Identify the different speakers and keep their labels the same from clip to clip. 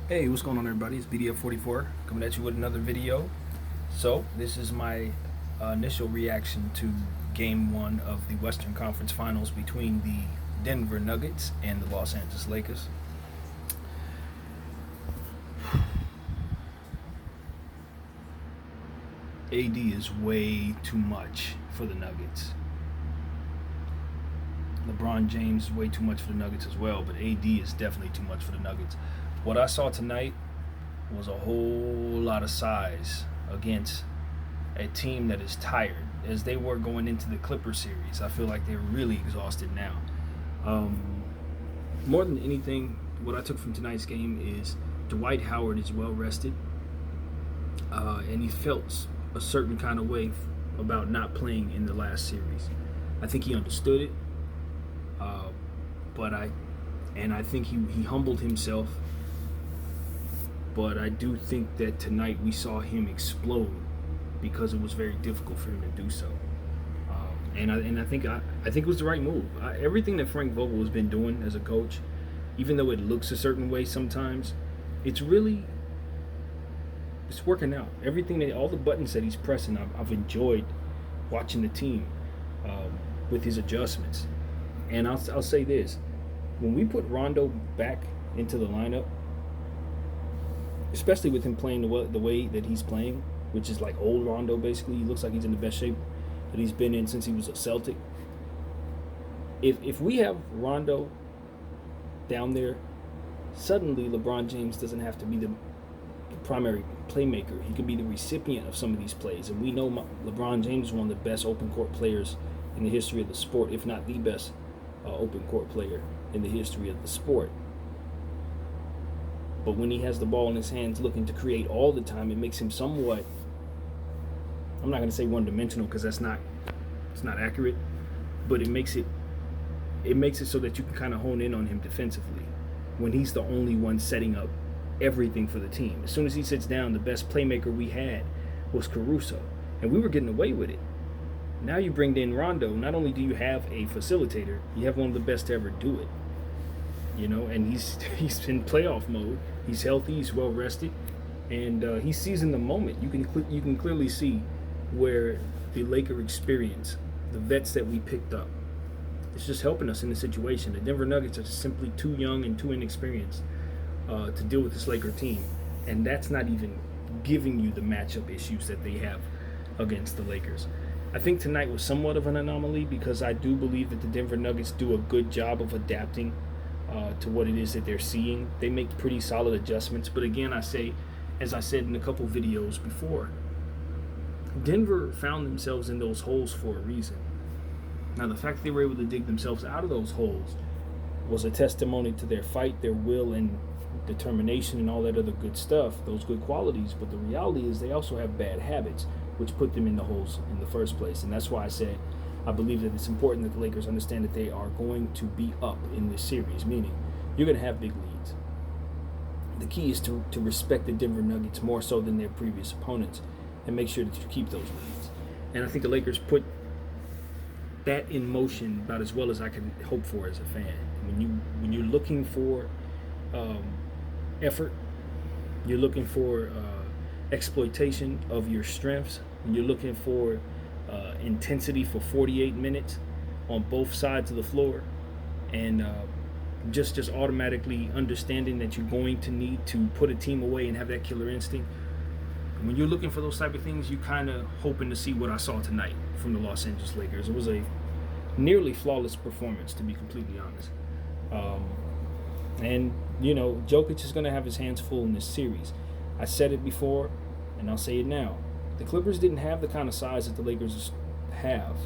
Speaker 1: Hey, what's going on, everybody? It's BDF44 coming at you with another video. So, this is my initial reaction to Game 1 of the Western Conference Finals between the Denver Nuggets and the Los Angeles Lakers. AD is way too much for the Nuggets. LeBron James is way too much for the Nuggets as well, but AD is definitely too much for the Nuggets. What I saw tonight was a whole lot of size against a team that is tired, as they were going into the Clippers series. I feel like they're really exhausted now. More than anything, what I took from tonight's game is Dwight Howard is well rested, and he felt a certain kind of way about not playing in the last series. I think he understood it, but I think he humbled himself. But I do think that tonight we saw him explode because it was very difficult for him to do so. And I think it was the right move. Everything that Frank Vogel has been doing as a coach, even though it looks a certain way sometimes, it's working out. All the buttons that he's pressing, I've enjoyed watching the team with his adjustments. And I'll say this: when we put Rondo back into the lineup, especially with him playing the way that he's playing, which is like old Rondo basically. He looks like he's in the best shape that he's been in since he was a Celtic. If we have Rondo down there, suddenly LeBron James doesn't have to be the primary playmaker. He can be the recipient of some of these plays. And we know LeBron James is one of the best open court players in the history of the sport, if not the best open court player in the history of the sport. But when he has the ball in his hands looking to create all the time, it makes him somewhat, I'm not going to say one-dimensional because it's not accurate, but it makes it so that you can kind of hone in on him defensively when he's the only one setting up everything for the team. As soon as he sits down, the best playmaker we had was Caruso, and we were getting away with it. Now you bring in Rondo, not only do you have a facilitator, you have one of the best to ever do it. And he's in playoff mode. He's healthy. He's well rested, and he's seizing the moment. You can clearly see where the Laker experience, the vets that we picked up, it's just helping us in the situation. The Denver Nuggets are simply too young and too inexperienced to deal with this Laker team, and that's not even giving you the matchup issues that they have against the Lakers. I think tonight was somewhat of an anomaly because I do believe that the Denver Nuggets do a good job of adapting to what it is that they're seeing. They make pretty solid adjustments. But again, as I said in a couple videos before, Denver found themselves in those holes for a reason. Now, the fact they were able to dig themselves out of those holes was a testimony to their fight, their will, and determination, and all that other good stuff, those good qualities. But the reality is they also have bad habits, which put them in the holes in the first place. And that's why I said I believe that it's important that the Lakers understand that they are going to be up in this series, meaning you're going to have big leads. The key is to respect the Denver Nuggets more so than their previous opponents and make sure that you keep those leads. And I think the Lakers put that in motion about as well as I can hope for as a fan. When you're looking for effort, you're looking for exploitation of your strengths, and you're looking for intensity for 48 minutes on both sides of the floor, and just automatically understanding that you're going to need to put a team away and have that killer instinct. When you're looking for those type of things, you kind of hoping to see what I saw tonight from the Los Angeles Lakers. It was a nearly flawless performance, to be completely honest. And Jokic is going to have his hands full in this series. I said it before, and I'll say it now. The Clippers didn't have the kind of size that the Lakers have.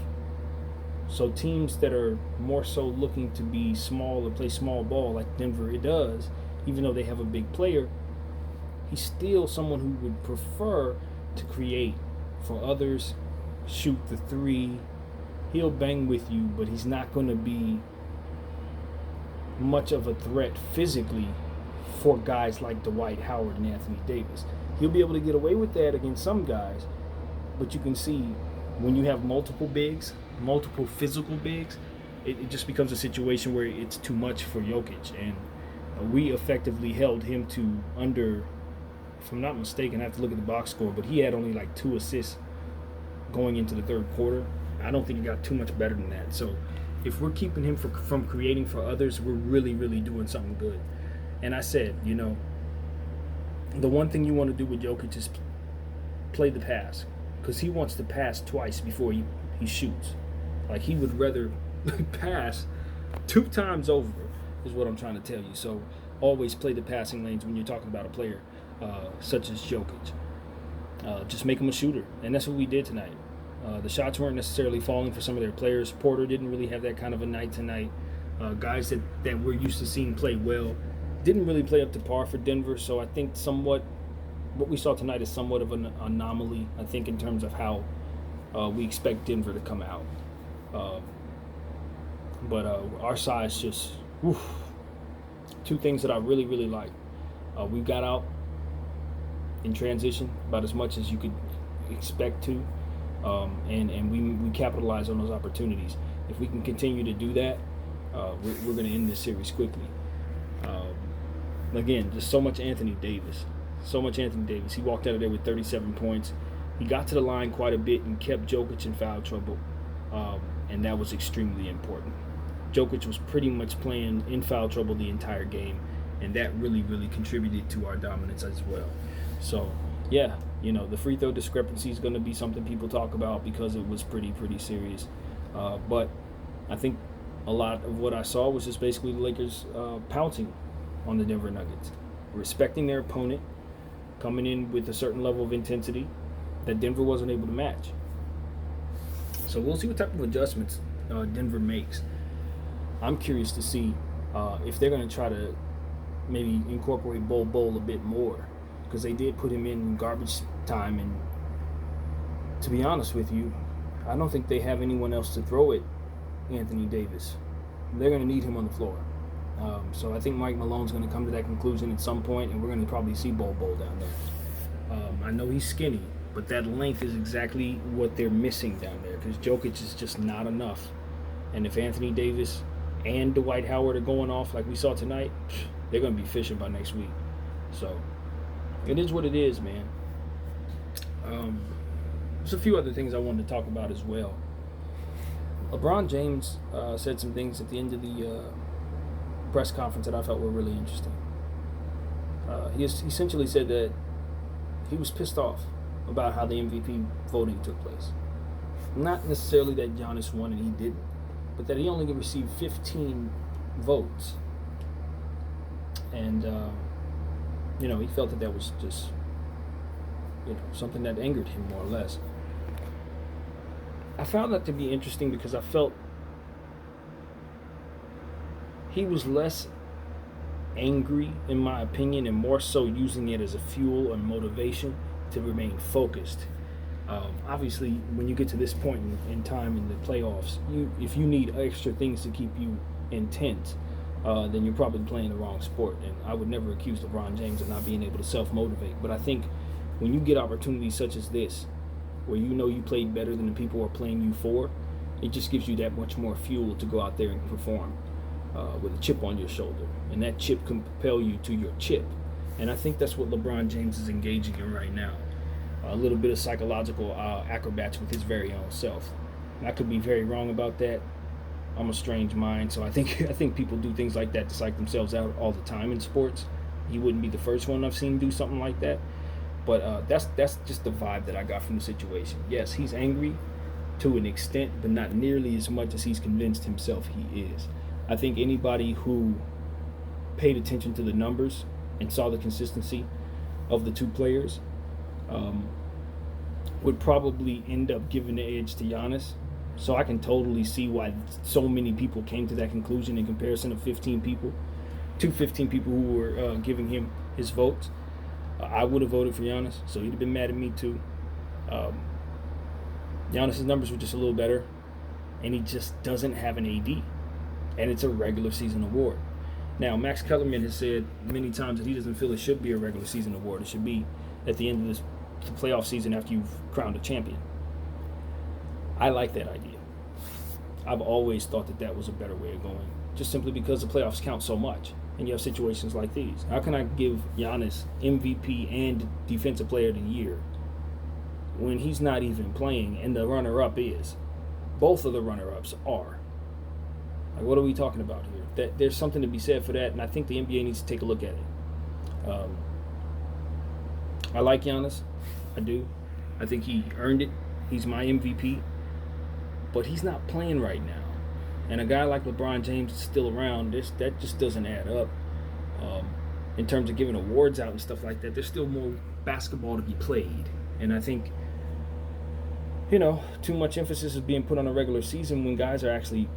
Speaker 1: So teams that are more so looking to be small or play small ball like Denver does, even though they have a big player, he's still someone who would prefer to create for others, shoot the three. He'll bang with you, but he's not going to be much of a threat physically for guys like Dwight Howard and Anthony Davis. He'll be able to get away with that against some guys, but you can see when you have multiple bigs, multiple physical bigs, it just becomes a situation where it's too much for Jokic. And we effectively held him to under, if I'm not mistaken, I have to look at the box score, but he had only like 2 assists going into the third quarter. I don't think it got too much better than that. So if we're keeping him from creating for others, we're really, really doing something good. And I said, the one thing you want to do with Jokic is play the pass, because he wants to pass twice before he shoots. Like, he would rather pass 2 times over, is what I'm trying to tell you. So always play the passing lanes when you're talking about a player such as Jokic. Just make him a shooter, and that's what we did tonight. The shots weren't necessarily falling for some of their players. Porter didn't really have that kind of a night tonight. Guys that we're used to seeing play well didn't really play up to par for Denver. So I think somewhat what we saw tonight is somewhat of an anomaly, I think, in terms of how we expect Denver to come out. But our size just, 2 things that I really, really like. We got out in transition about as much as you could expect to. And we capitalize on those opportunities. If we can continue to do that, we're going to end this series quickly. Again, just so much Anthony Davis. He walked out of there with 37 points. He got to the line quite a bit and kept Jokic in foul trouble, and that was extremely important. Jokic was pretty much playing in foul trouble the entire game, and that really, really contributed to our dominance as well. So, yeah, the free throw discrepancy is going to be something people talk about because it was pretty serious. But I think a lot of what I saw was just basically the Lakers pouncing on the Denver Nuggets, respecting their opponent, coming in with a certain level of intensity that Denver wasn't able to match. So we'll see what type of adjustments Denver makes. I'm curious to see if they're going to try to maybe incorporate Bol a bit more, because they did put him in garbage time, and to be honest with you, I don't think they have anyone else to throw it Anthony Davis. They're going to need him on the floor. So I think Mike Malone's going to come to that conclusion at some point, and we're going to probably see Bol down there. I know he's skinny, but that length is exactly what they're missing down there, because Jokic is just not enough. And if Anthony Davis and Dwight Howard are going off like we saw tonight, they're going to be fishing by next week. So it is what it is, man. There's a few other things I wanted to talk about as well. LeBron James said some things at the end of the press conference that I felt were really interesting. He essentially said that he was pissed off about how the MVP voting took place. Not necessarily that Giannis won and he didn't, but that he only received 15 votes. And, he felt that was just, something that angered him more or less. I found that to be interesting because I felt he was less angry, in my opinion, and more so using it as a fuel and motivation to remain focused. Obviously, when you get to this point in time in the playoffs, if you need extra things to keep you intense, then you're probably playing the wrong sport. And I would never accuse LeBron James of not being able to self-motivate. But I think when you get opportunities such as this, where you played better than the people are playing you for, it just gives you that much more fuel to go out there and perform with a chip on your shoulder. And that chip can propel you to your chip. And I think that's what LeBron James is engaging in right now. A little bit of psychological acrobats with his very own self. And I could be very wrong about that. I'm a strange mind, so I think people do things like that to psych themselves out all the time in sports. He wouldn't be the first one I've seen do something like that. But that's just the vibe that I got from the situation. Yes, he's angry to an extent, but not nearly as much as he's convinced himself he is. I think anybody who paid attention to the numbers and saw the consistency of the 2 players would probably end up giving the edge to Giannis. So I can totally see why so many people came to that conclusion in comparison of 15 people who were giving him his votes. I would have voted for Giannis, so he'd have been mad at me too. Giannis' numbers were just a little better, and he just doesn't have an AD, and it's a regular season award. Now, Max Kellerman has said many times that he doesn't feel it should be a regular season award. It should be at the end of the playoff season after you've crowned a champion. I like that idea. I've always thought that was a better way of going, just simply because the playoffs count so much. and you have situations like these. How can I give Giannis MVP and Defensive Player of the Year when he's not even playing and the runner-up is? Both of the runner-ups are. Like, what are we talking about here? That there's something to be said for that, and I think the NBA needs to take a look at it. I like Giannis. I do. I think he earned it. He's my MVP. But he's not playing right now. And a guy like LeBron James is still around. That just doesn't add up. In terms of giving awards out and stuff like that, there's still more basketball to be played. And I think, too much emphasis is being put on a regular season when guys are actually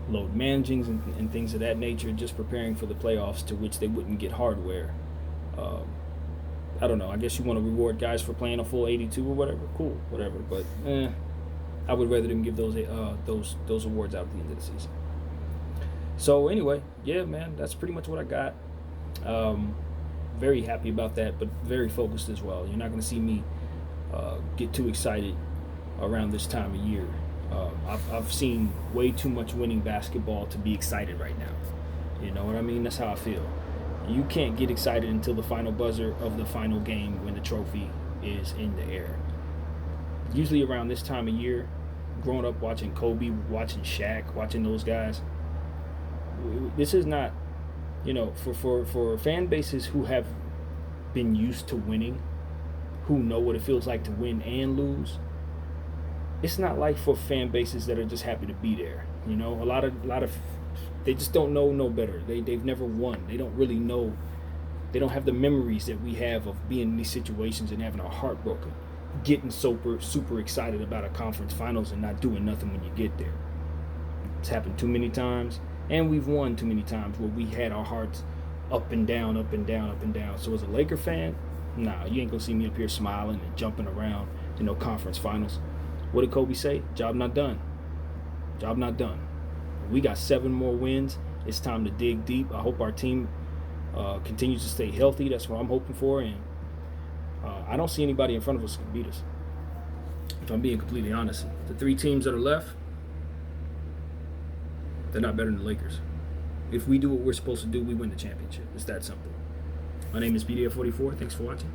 Speaker 1: load managing and things of that nature, just preparing for the playoffs, to which they wouldn't get hardware. I don't know. I guess you want to reward guys for playing a full 82 or whatever. Cool, whatever. But I would rather them give those awards out at the end of the season. So anyway, yeah, man, that's pretty much what I got. Very happy about that, but very focused as well. You're not going to see me get too excited around this time of year. I've seen way too much winning basketball to be excited right now. You know what I mean? That's how I feel. You can't get excited until the final buzzer of the final game when the trophy is in the air. Usually around this time of year, growing up watching Kobe, watching Shaq, watching those guys, this is not, for fan bases who have been used to winning, who know what it feels like to win and lose. It's not like for fan bases that are just happy to be there. A lot of they just don't know no better. They've never won. They don't really know. They don't have the memories that we have of being in these situations and having our heart broken, getting super excited about a conference finals and not doing nothing when you get there. It's happened too many times, and we've won too many times where we had our hearts up and down, up and down, up and down. So as a Laker fan, nah, you ain't gonna see me up here smiling and jumping around conference finals. What did Kobe say? Job not done. Job not done. We got 7 more wins. It's time to dig deep. I hope our team continues to stay healthy. That's what I'm hoping for. And I don't see anybody in front of us who can beat us, if I'm being completely honest. The 3 teams that are left, they're not better than the Lakers. If we do what we're supposed to do, we win the championship. It's that simple. My name is BDF44. Thanks for watching.